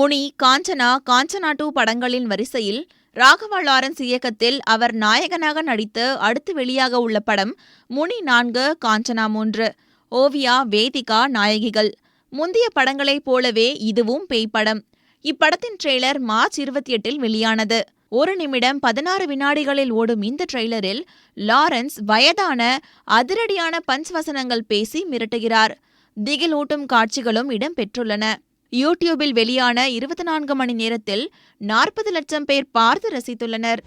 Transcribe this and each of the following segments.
முனி, காஞ்சனா, காஞ்சனா 2 படங்களின் வரிசையில் ராகவா லாரன்ஸ் இயக்கத்தில் அவர் நாயகனாக நடித்து அடுத்து வெளியாக உள்ள படம் முனி 4, காஞ்சனா 3. ஓவியா, வேதிகா நாயகிகள். முந்தைய படங்களைப் போலவே இதுவும் பேய் படம். இப்படத்தின் ட்ரெய்லர் மார்ச் 28 வெளியானது. 1 நிமிடம் 16 வினாடிகளில் ஓடும் இந்த ட்ரெய்லரில் லாரன்ஸ் வயதான அதிரடியான பஞ்ச் வசனங்கள் பேசி மிரட்டுகிறார். திகிலூட்டும் காட்சிகளும் இடம்பெற்றுள்ளன. யூடியூபில் வெளியான 24 மணி நேரத்தில் 40 லட்சம் பேர் பார்த்து ரசித்துள்ளனர்.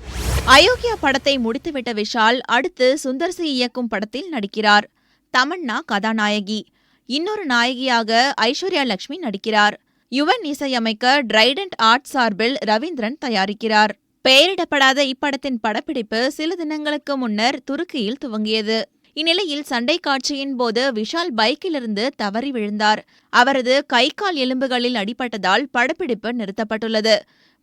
அயோக்கியா படத்தை முடித்துவிட்ட விஷால் அடுத்து சுந்தர் சி இயக்கும் படத்தில் நடிக்கிறார். தமன்னா கதாநாயகி. இன்னொரு நாயகியாக ஐஸ்வர்யா லட்சுமி நடிக்கிறார். யுவன் இசையமைக்க டிரைடன்ட் ஆர்ட்ஸ் சார்பில் ரவீந்திரன் தயாரிக்கிறார். பெயரிடப்படாத இப்படத்தின் படப்பிடிப்பு சில தினங்களுக்கு முன்னர் துருக்கியில் துவங்கியது. இந்நிலையில் சண்டை காட்சியின் போது விஷால் பைக்கிலிருந்து தவறி விழுந்தார். அவரது கை கால் எலும்புகளில் அடிபட்டதால் படப்பிடிப்பு நிறுத்தப்பட்டுள்ளது.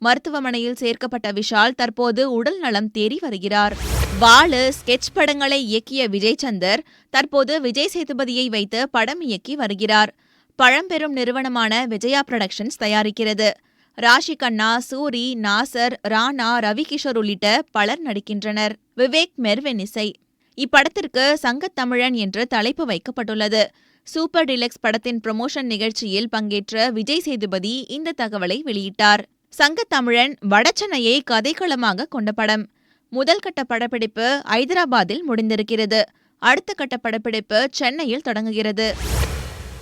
மருத்துவமனையில் சேர்க்கப்பட்ட விஷால் தற்போது உடல் நலம் தேறி வருகிறார். வாலு ஸ்கெட்ச் படங்களை இயக்கிய விஜய் சந்தர் தற்போது விஜய் சேதுபதியை வைத்து படம் இயக்கி வருகிறார். பழம்பெரும் நிறுவனமான விஜயா புரொடக்ஷன்ஸ் தயாரிக்கிறது. ராஷி கண்ணா, சூரி, நாசர், ராணா, ரவிகிஷோர் உள்ளிட்ட பலர் நடிக்கின்றனர். விவேக் மெர்வின் இசை. இப்படத்திற்கு சங்கத்தமிழன் என்று தலைப்பு வைக்கப்பட்டுள்ளது. சூப்பர் டிலக்ஸ் படத்தின் ப்ரமோஷன் நிகழ்ச்சியில் பங்கேற்ற விஜய் சேதுபதி இந்த தகவலை வெளியிட்டார். சங்கத்தமிழன் வடசென்னையை கதைக்களமாக கொண்ட படம். முதல் கட்ட படப்பிடிப்பு ஐதராபாத்தில் முடிந்திருக்கிறது. அடுத்த கட்ட படப்பிடிப்பு சென்னையில் தொடங்குகிறது.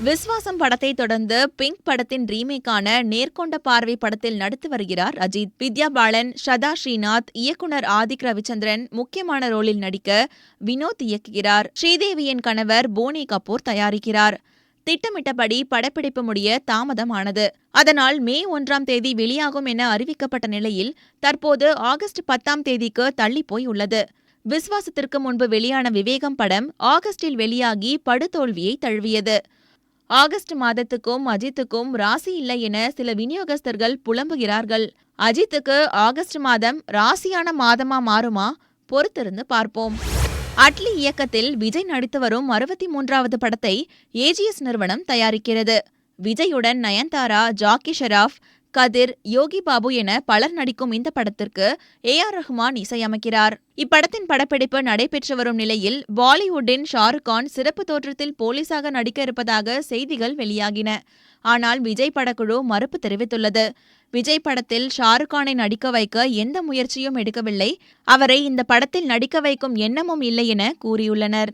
விஸ்வாசம் படத்தை தொடர்ந்து பிங்க் படத்தின் ரீமேக்கான நேர்கொண்ட பார்வை படத்தில் நடித்து வருகிறார் அஜித். வித்யா பாலன், ஷதா ஸ்ரீநாத், இயக்குனர் ஆதிக் ரவிச்சந்திரன் முக்கியமான ரோலில் நடிக்க வினோத் இயக்குகிறார். ஸ்ரீதேவியின் கணவர் போனி கபூர் தயாரிக்கிறார். திட்டமிட்டபடி படப்பிடிப்பு முடிய தாமதமானது. அதனால் மே 1ஆம் தேதி வெளியாகும் என அறிவிக்கப்பட்ட நிலையில் தற்போது ஆகஸ்ட் 10ஆம் தேதிக்கு தள்ளிப்போய் உள்ளது. விஸ்வாசத்திற்கு முன்பு வெளியான விவேகம் படம் ஆகஸ்டில் வெளியாகி படுதோல்வியை தழுவியது. ஆகஸ்ட் மாதத்துக்கும் அஜித்துக்கும் ராசி இல்லை என சில விநியோகஸ்தர்கள் புலம்புகிறார்கள். அஜித்துக்கு ஆகஸ்ட் மாதம் ராசியான மாதமா மாறுமா? பொறுத்திருந்து பார்ப்போம். அட்லி இயக்கத்தில் விஜய் நடித்து வரும் 63வது படத்தை ஏஜிஎஸ் நிறுவனம் தயாரிக்கிறது. விஜயுடன் நயன்தாரா, ஜாக்கி ஷெராப், கதிர், யோகி பாபு என பலர் நடிக்கும் இந்த படத்திற்கு ஏ.ஆர். ரஹ்மான் இசையமைக்கிறார். இப்படத்தின் படப்பிடிப்பு நடைபெற்று வரும் நிலையில் பாலிவுட்டின் ஷாருக் கான் சிறப்பு தோற்றத்தில் போலீசாக நடிக்க இருப்பதாக செய்திகள் வெளியாகின. ஆனால் விஜய் படக்குழு மறுப்பு தெரிவித்துள்ளது. விஜய் படத்தில் ஷாருக் கானை நடிக்க வைக்க எந்த முயற்சியும் எடுக்கவில்லை. அவரை இந்த படத்தில் நடிக்க வைக்கும் எண்ணமும் இல்லை என கூறியுள்ளனர்.